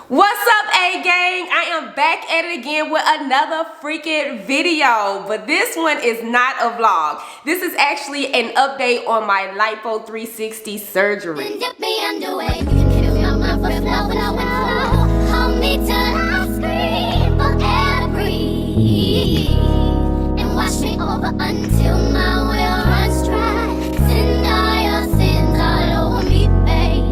What's up, A-Gang? I am back at it again with another freaking video, but this one is not a vlog. This is actually an update on my Lipo 360 surgery. Wash me over until my will runs dry. Send all your sins all over me, baby.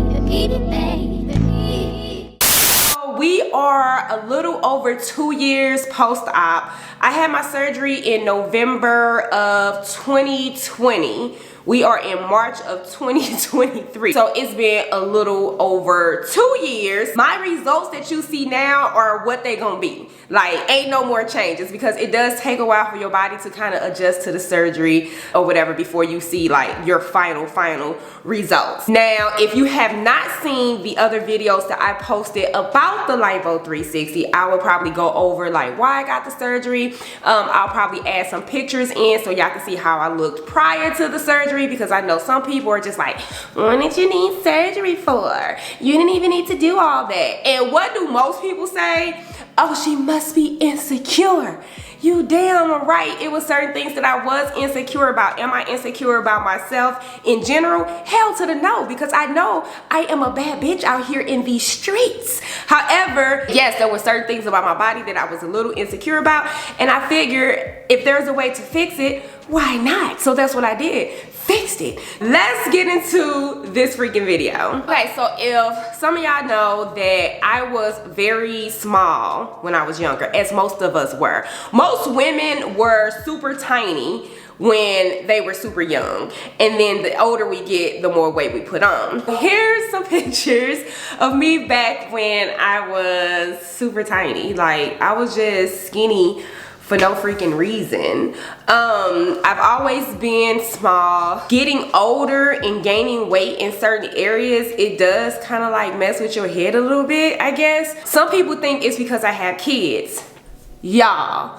We are a little over 2 years post-op. I had my surgery in November of 2020. We are in March of 2023. So it's been a little over 2 years. My results that you see now are what they gonna be. Like, ain't no more changes, because it does take a while for your body to kind of adjust to the surgery or whatever before you see like your final results. Now, if you have not seen the other videos that I posted about the Lipo 360, I will probably go over like why I got the surgery. I'll probably add some pictures in so y'all can see how I looked prior to the surgery, because I know some people are just like, what did you need surgery for? You didn't even need to do all that. And what do most people say? Oh, she must be insecure. You damn right. It was certain things that I was insecure about. Am I insecure about myself in general? Hell to the no, because I know I am a bad bitch out here in these streets. However, yes, there were certain things about my body that I was a little insecure about, and I figured if there's a way to fix it, why not? So that's what I did. Fixed it. Let's get into this freaking video. Okay, so if some of y'all know that I was very small when I was younger, as most of us were. Most women were super tiny when they were super young, and then the older we get, the more weight we put on. Here's some pictures of me back when I was super tiny. Like, I was just skinny for no freaking reason. I've always been small. Getting older and gaining weight in certain areas, it does kind of like mess with your head a little bit, I guess. Some people think it's because I have kids. Y'all,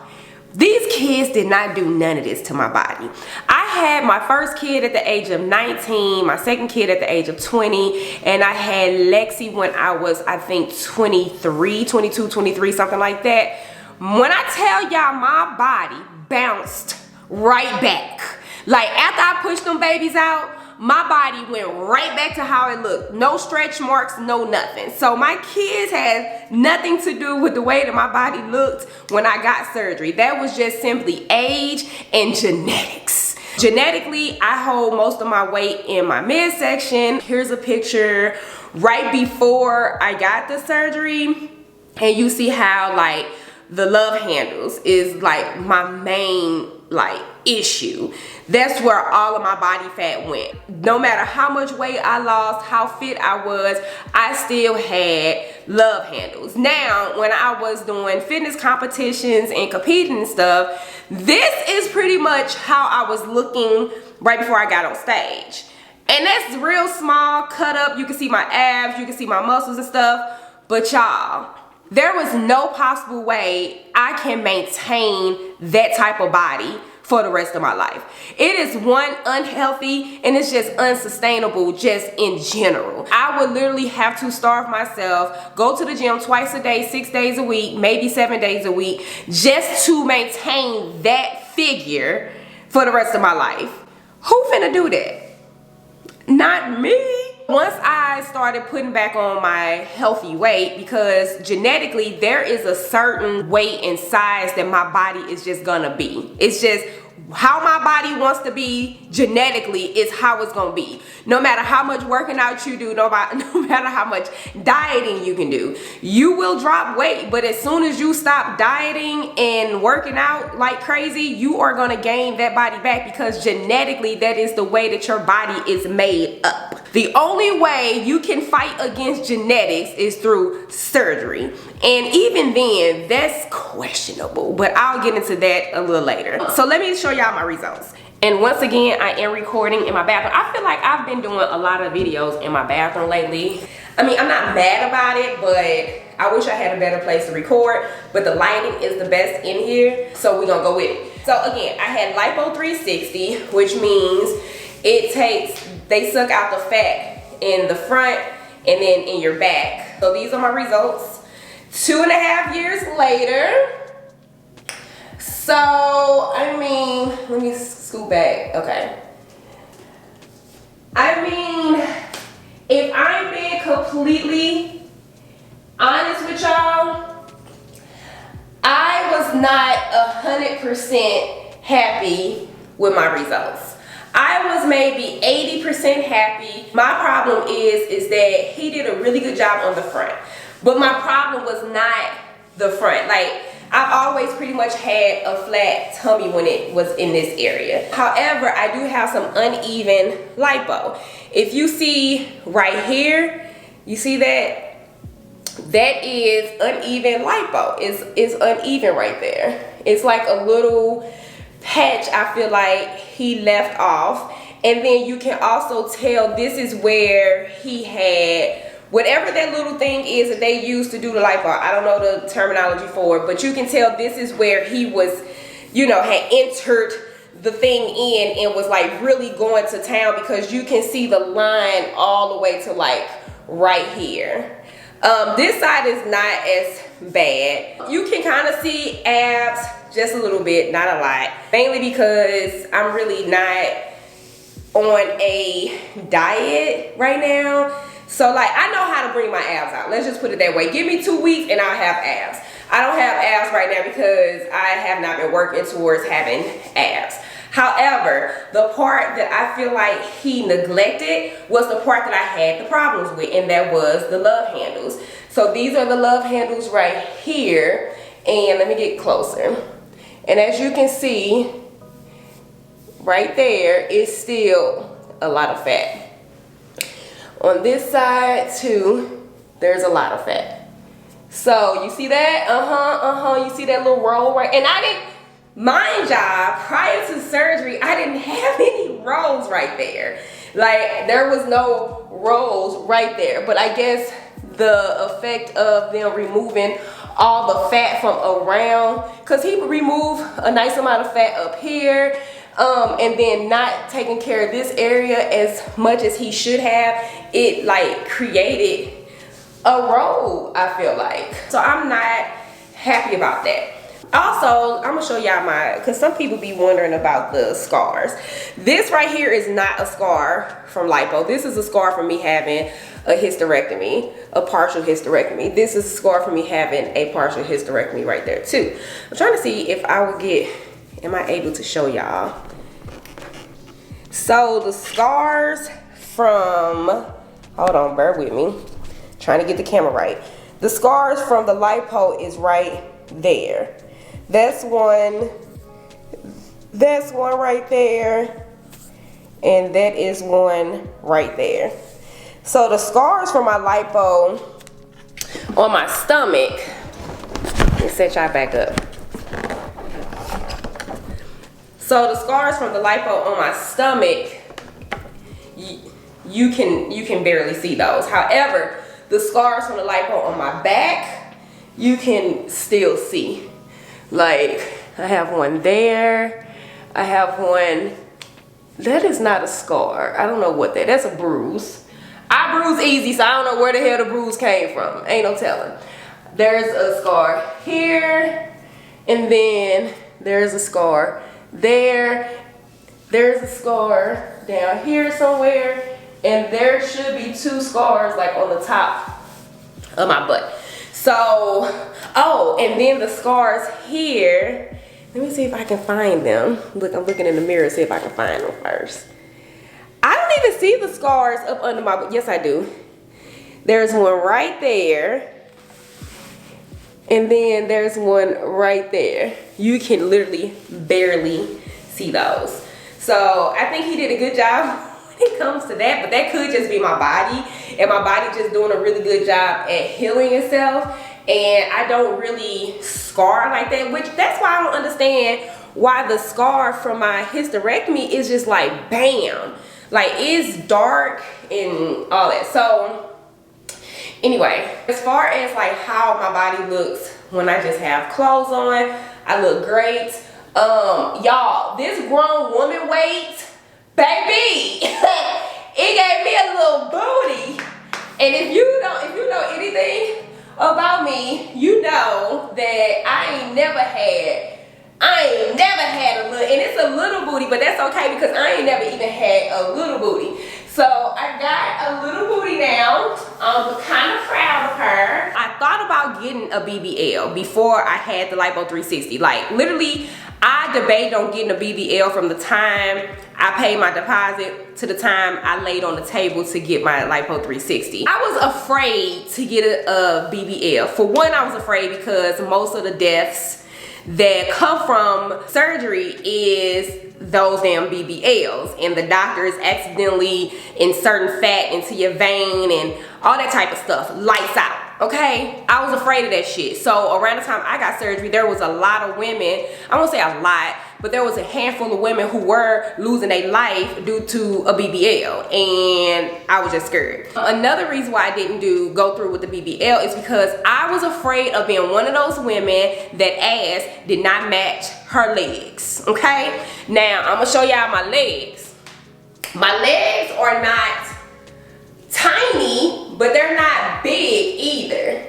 these kids did not do none of this to my body. I had my first kid at the age of 19, my second kid at the age of 20, and I had Lexi when I was, I think, 22, 23, something like that. When I tell y'all, my body bounced right back. Like, after I pushed them babies out, my body went right back to how it looked. No stretch marks, no nothing. So my kids had nothing to do with the way that my body looked when I got surgery. That was just simply age and genetics. Genetically, I hold most of my weight in my midsection. Here's a picture right before I got the surgery, and you see how like the love handles is like my main like issue. That's where all of my body fat went. No matter how much weight I lost, how fit I was, I still had love handles. Now, when I was doing fitness competitions and competing and stuff, this is pretty much how I was looking right before I got on stage. And that's real small, cut up. You can see my abs, you can see my muscles and stuff. But y'all, there was no possible way I can maintain that type of body for the rest of my life. It is one, unhealthy, and it's just unsustainable just in general. I would literally have to starve myself, go to the gym twice a day, 6 days a week, maybe 7 days a week, just to maintain that figure for the rest of my life. Who finna do that? Not me. Once I started putting back on my healthy weight, because genetically there is a certain weight and size that my body is just gonna be. It's just how my body wants to be genetically is how it's gonna be. No matter how much working out you do, no matter how much dieting you can do, you will drop weight. But as soon as you stop dieting and working out like crazy, you are gonna gain that body back, because genetically that is the way that your body is made up. The only way you can fight against genetics is through surgery. And even then, that's questionable, but I'll get into that a little later. So let me show y'all my results. And once again, I am recording in my bathroom. I feel like I've been doing a lot of videos in my bathroom lately. I mean, I'm not mad about it, but I wish I had a better place to record, but the lighting is the best in here, so we're gonna go with it. So again, I had Lipo 360, which means they suck out the fat in the front and then in your back. So these are my results. 2.5 years later. So, I mean, let me scoot back. Okay. I mean, if I'm being completely honest with y'all, I was not 100% happy with my results. I was maybe 80% happy. My problem is that he did a really good job on the front. But my problem was not the front. Like, I've always pretty much had a flat tummy when it was in this area. However, I do have some uneven lipo. If you see right here, you see that? That is uneven lipo. It's uneven right there. It's like a little patch I feel like he left off. And then you can also tell this is where he had whatever that little thing is that they use to do the lipo. I don't know the terminology for it, but you can tell this is where he was, you know, had entered the thing in and was like really going to town, because you can see the line all the way to like right here. This side is not as bad. You can kind of see abs just a little bit, not a lot, mainly because I'm really not on a diet right now. So like, I know how to bring my abs out. Let's just put it that way. Give me 2 weeks and I'll have abs. I don't have abs right now because I have not been working towards having abs. However, the part that I feel like he neglected was the part that I had the problems with, and that was the love handles. So these are the love handles right here, and let me get closer. And as you can see, right there is still a lot of fat. On this side too, there's a lot of fat. So you see that? You see that little roll right? And I didn't, mind y'all, prior to surgery, I didn't have any rolls right there. Like, there was no rolls right there. But I guess the effect of them removing all the fat from around, because he would remove a nice amount of fat up here, and then not taking care of this area as much as he should have, it like created a roll, I feel like. So I'm not happy about that. Also, I'm gonna show y'all my, because some people be wondering about the scars. This right here is not a scar from lipo. This is a scar from me having a hysterectomy, a partial hysterectomy. This is a scar from me having a partial hysterectomy right there too. I'm trying to see if I will get, am I able to show y'all? So the scars from, hold on, bear with me. Trying to get the camera right. The scars from the lipo is right there. That's one right there, and that is one right there. So the scars from my lipo on my stomach, let me set y'all back up. So the scars from the lipo on my stomach, you can barely see those. However, the scars from the lipo on my back, you can still see. Like, I have one there. I have one, that is not a scar. I don't know what that's a bruise. I bruise easy, so I don't know where the hell the bruise came from. Ain't no telling. There's a scar here, and then there's a scar there. There's a scar down here somewhere, and there should be 2 scars like on the top of my butt. So, oh, and then the scars here, let me see if I can find them. Look, I'm looking in the mirror to see if I can find them first. I don't even see the scars up under my butt. Yes, I do. There's one right there, and then there's one right there. You can literally barely see those. So I think he did a good job when it comes to that, but that could just be my body, and my body just doing a really good job at healing itself. And I don't really scar like that, which that's why I don't understand why the scar from my hysterectomy is just like bam, like it's dark and all that. So anyway, as far as like how my body looks when I just have clothes on, I look great. Y'all, this grown woman weight, baby, it gave me a little booty. And if you know anything about me, you know that I ain't never had a little, and it's a little booty, but that's okay because I ain't never even had a little booty. So I got a little booty now. I'm kind of proud of her. I thought about getting a BBL before I had the Lipo 360. Like literally, I debated on getting a BBL from the time I paid my deposit to the time I laid on the table to get my Lipo 360. I was afraid to get a BBL. For one, I was afraid because most of the deaths that come from surgery is those damn BBLs, and the doctors accidentally inserting fat into your vein and all that type of stuff. Lights out. Okay, I was afraid of that shit. So around the time I got surgery, there was a lot of women, I won't say a lot, but there was a handful of women who were losing their life due to a BBL, and I was just scared. Another reason why I didn't go through with the BBL is because I was afraid of being one of those women that ass did not match her legs. Okay, now I'm gonna show y'all my legs. My legs are not tiny, but they're not big either.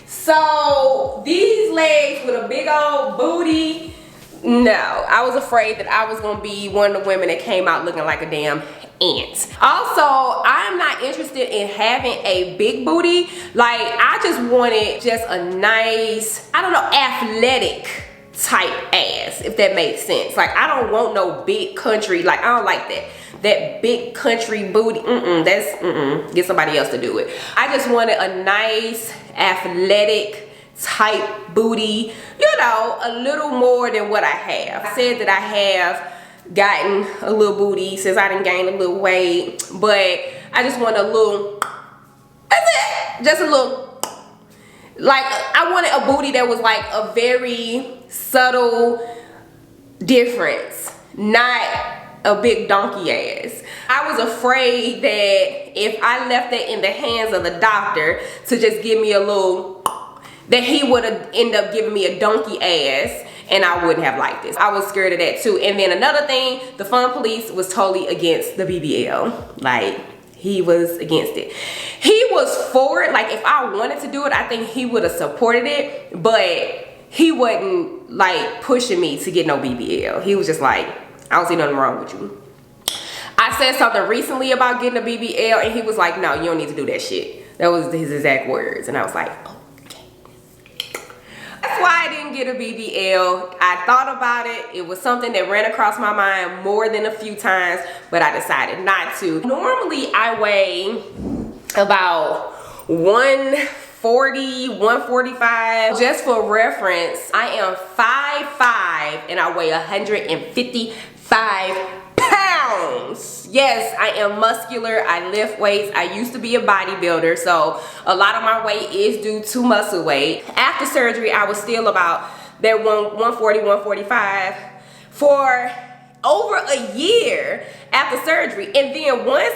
So these legs with a big old booty, no, I was afraid that I was gonna be one of the women that came out looking like a damn ant. Also, I'm not interested in having a big booty. Like, I just wanted just a nice, I don't know, athletic type ass, if that makes sense. Like, I don't want no big country, like I don't like that. That big country booty, get somebody else to do it. I just wanted a nice athletic type booty, you know, a little more than what I have. I said that I have gotten a little booty since I done gained a little weight, but I just want a little, that's it, just a little, like I wanted a booty that was like a very subtle difference, not a big donkey ass. I was afraid that if I left it in the hands of the doctor to just give me a little, that he would have ended up giving me a donkey ass and I wouldn't have liked this. I was scared of that too. And then another thing, the fun police was totally against the BBL. Like, he was against it. He was for it. Like, if I wanted to do it, I think he would have supported it, but he wasn't like pushing me to get no BBL. He was just like, I don't see nothing wrong with you. I said something recently about getting a BBL and he was like, no, you don't need to do that shit. That was his exact words. And I was like, okay. That's why I didn't get a BBL. I thought about it. It was something that ran across my mind more than a few times, but I decided not to. Normally I weigh about 140, 145. Just for reference, I am 5'5" and I weigh 155 pounds. Yes, I am muscular. I lift weights. I used to be a bodybuilder, so a lot of my weight is due to muscle weight. After surgery, I was still about that 140, 145 for over a year after surgery. And then once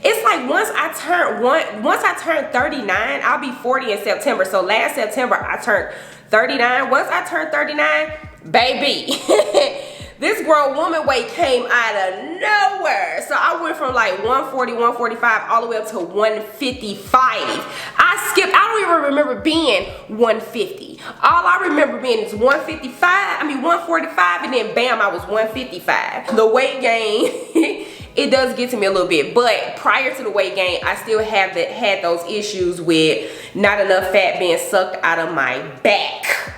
I turn 39, I'll be 40 in September. So last September I turned 39. Once I turned 39, baby, this grown woman weight came out of nowhere. So I went from like 140, 145 all the way up to 155. I don't even remember being 150. All I remember being is 145, and then bam, I was 155. The weight gain, it does get to me a little bit, but prior to the weight gain, I still had those issues with not enough fat being sucked out of my back,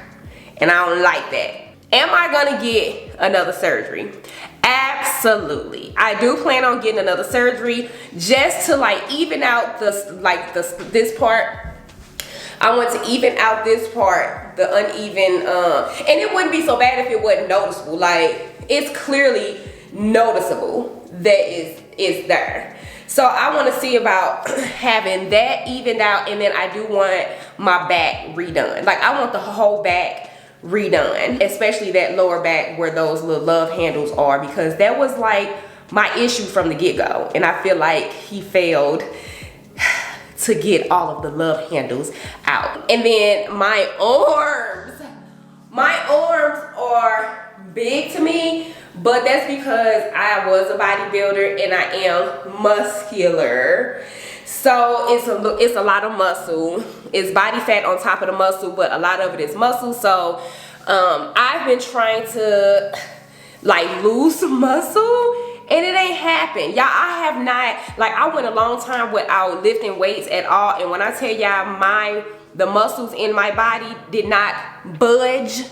and I don't like that. Am I gonna get another surgery? Absolutely. I do plan on getting another surgery just to like even out this part. I want to even out this part, the uneven, and it wouldn't be so bad if it wasn't noticeable. Like, it's clearly noticeable that is there. So I want to see about having that evened out, and then I do want my back redone. Like, I want the whole back redone, especially that lower back where those little love handles are, because that was like my issue from the get-go, and I feel like he failed to get all of the love handles out. And then my arms are big to me, but that's because I was a bodybuilder and I am muscular. So it's a lot of muscle. It's body fat on top of the muscle, but a lot of it is muscle. So I've been trying to like lose some muscle, and it ain't happened, y'all. I have not, like, I went a long time without lifting weights at all, and when I tell y'all the muscles in my body did not budge.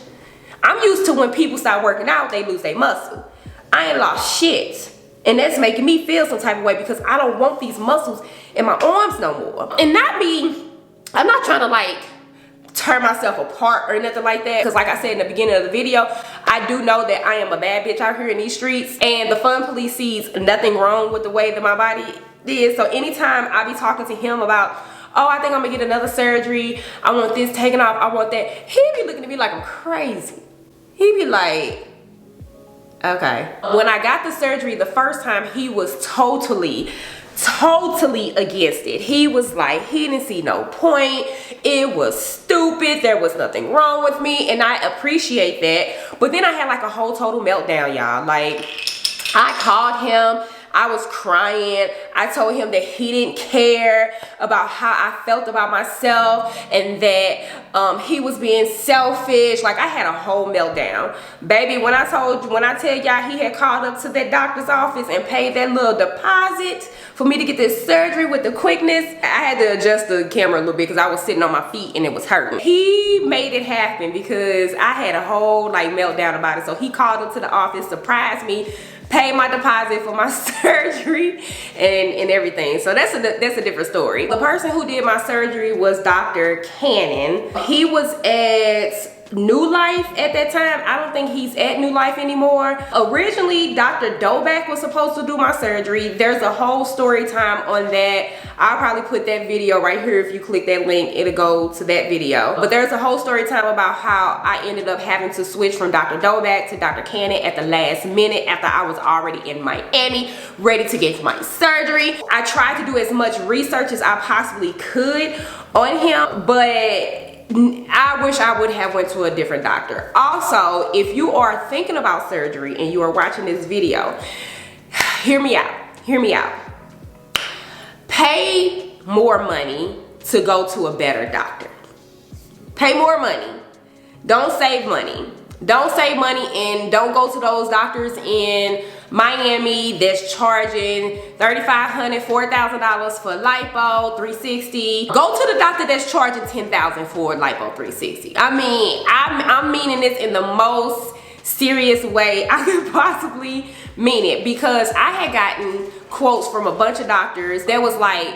I'm used to when people start working out, they lose their muscle. I ain't lost shit, and that's making me feel some type of way because I don't want these muscles in my arms no more. And I'm not trying to like turn myself apart or nothing like that, because like I said in the beginning of the video, I do know that I am a bad bitch out here in these streets, and the fun police sees nothing wrong with the way that my body is. So anytime I be talking to him about, oh, I think I'm gonna get another surgery, I want this taken off, I want that, he be looking at me like I'm crazy. He be like, okay. When I got the surgery the first time, he was totally against it. He was like, he didn't see no point. It was stupid. There was nothing wrong with me, and I appreciate that. But then I had like a whole total meltdown, y'all. Like, I called him. I was crying. I told him that he didn't care about how I felt about myself, and that he was being selfish. Like, I had a whole meltdown. Baby, when I tell y'all he had called up to that doctor's office and paid that little deposit for me to get this surgery with the quickness, I had to adjust the camera a little bit because I was sitting on my feet and it was hurting. He made it happen because I had a whole like meltdown about it. So he called up to the office, surprised me, paid my deposit for my surgery and everything. So that's a different story. The person who did my surgery was Dr. Cannon. He was at New Life at that time. I don't think he's at New Life anymore. Originally, Dr. Doback was supposed to do my surgery. There's a whole story time on that. I'll probably put that video right here. If you click that link, it'll go to that video. But there's a whole story time about how I ended up having to switch from Dr. Doback to Dr. Cannon at the last minute after I was already in Miami, ready to get my surgery. I tried to do as much research as I possibly could on him, but I wish I would have went to a different doctor. Also, if you are thinking about surgery and you are watching this video, hear me out. Pay more money to go to a better doctor. Pay more money. Don't save money. Don't save money, and don't go to those doctors in Miami that's charging $3,500, $4,000 for lipo 360. Go to the doctor that's charging $10,000 for lipo 360. I mean, I'm meaning this in the most serious way I could possibly mean it, because I had gotten quotes from a bunch of doctors that was like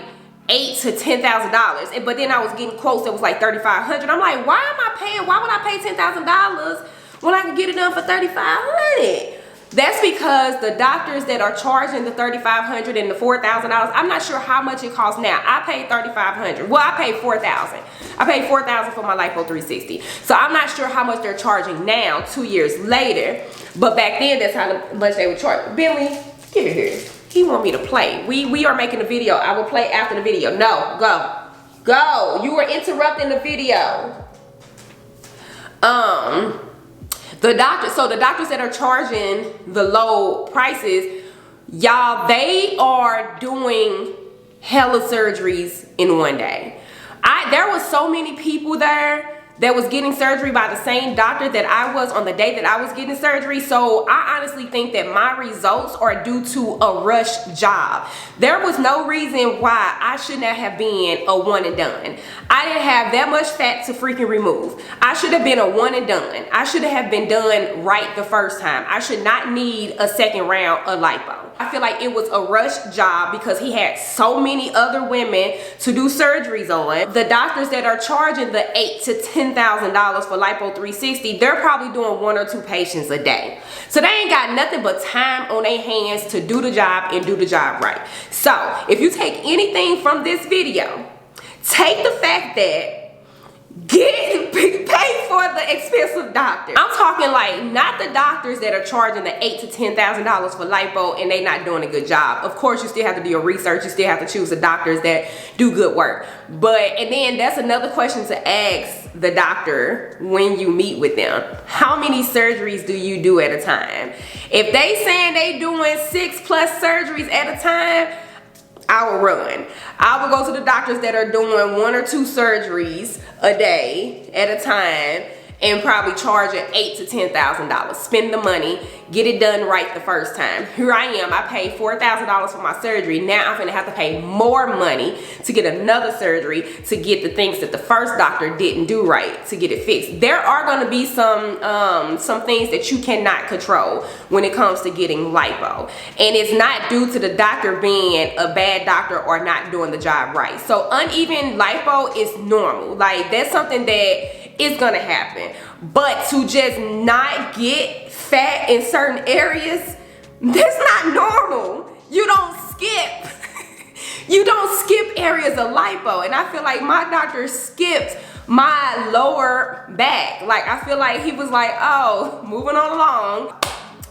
$8,000 to $10,000, but then I was getting quotes that was like $3,500. I'm like, why would I pay $10,000 when I can get it done for $3,500? That's because the doctors that are charging the $3,500 and the $4,000, I'm not sure how much it costs now. I paid $3,500. Well, I paid $4,000. I paid $4,000 for my lipo 360. So I'm not sure how much they're charging now, 2 years later. But back then, that's how much they would charge. Billy, get it here. He want me to play. We are making a video. I will play after the video. No, go. You are interrupting the video. The doctors that are charging the low prices, y'all, they are doing hella surgeries in one day. There was so many people there that was getting surgery by the same doctor that I was on the day that I was getting surgery. So I honestly think that my results are due to a rush job. There was no reason why I should not have been a one and done. I didn't have that much fat to freaking remove. I should have been a one and done. I should have been done right the first time. I should not need a second round of lipo. I feel like it was a rush job because he had so many other women to do surgeries on. The doctors that are charging the $8,000 to $10,000 for lipo 360, they're probably doing 1 or 2 patients a day. So they ain't got nothing but time on their hands to do the job and do the job right. So if you take anything from this video, take the fact that pay for the expensive doctor. I'm talking like not the doctors that are charging the $8,000 to $10,000 for lipo and they not doing a good job. Of course, you still have to do your research. You still have to choose the doctors that do good work. And then that's another question to ask the doctor when you meet with them. How many surgeries do you do at a time? If they saying they doing 6+ surgeries at a time, I will run. I will go to the doctors that are doing 1 or 2 surgeries a day at a time and probably charging $8,000 to $10,000. Spend the money, get it done right the first time. Here I am, I paid $4,000 for my surgery. Now I'm gonna have to pay more money to get another surgery to get the things that the first doctor didn't do right to get it fixed. There are gonna be some things that you cannot control when it comes to getting lipo. And it's not due to the doctor being a bad doctor or not doing the job right. So uneven lipo is normal. Like, that's something that is gonna happen. But to just not get fat in certain areas, that's not normal. You don't skip. You don't skip areas of lipo. And I feel like my doctor skipped my lower back. Like, I feel like he was like, oh, moving on along.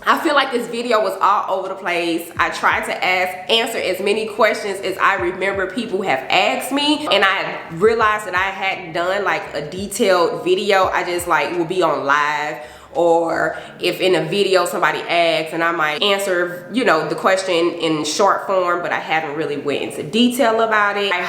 I feel like this video was all over the place. I tried to answer as many questions as I remember people have asked me, and I realized that I hadn't done like a detailed video. I just like will be on live, or if in a video somebody asks and I might answer, you know, the question in short form, but I haven't really went into detail about it. I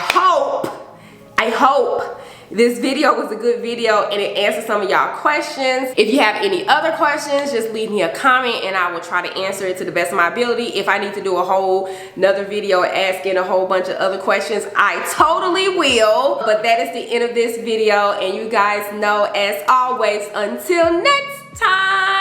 hope this video was a good video and it answered some of y'all questions. If you have any other questions, just leave me a comment and I will try to answer it to the best of my ability. If I need to do a whole another video asking a whole bunch of other questions, I totally will. But that is the end of this video, and you guys know, as always, until next time.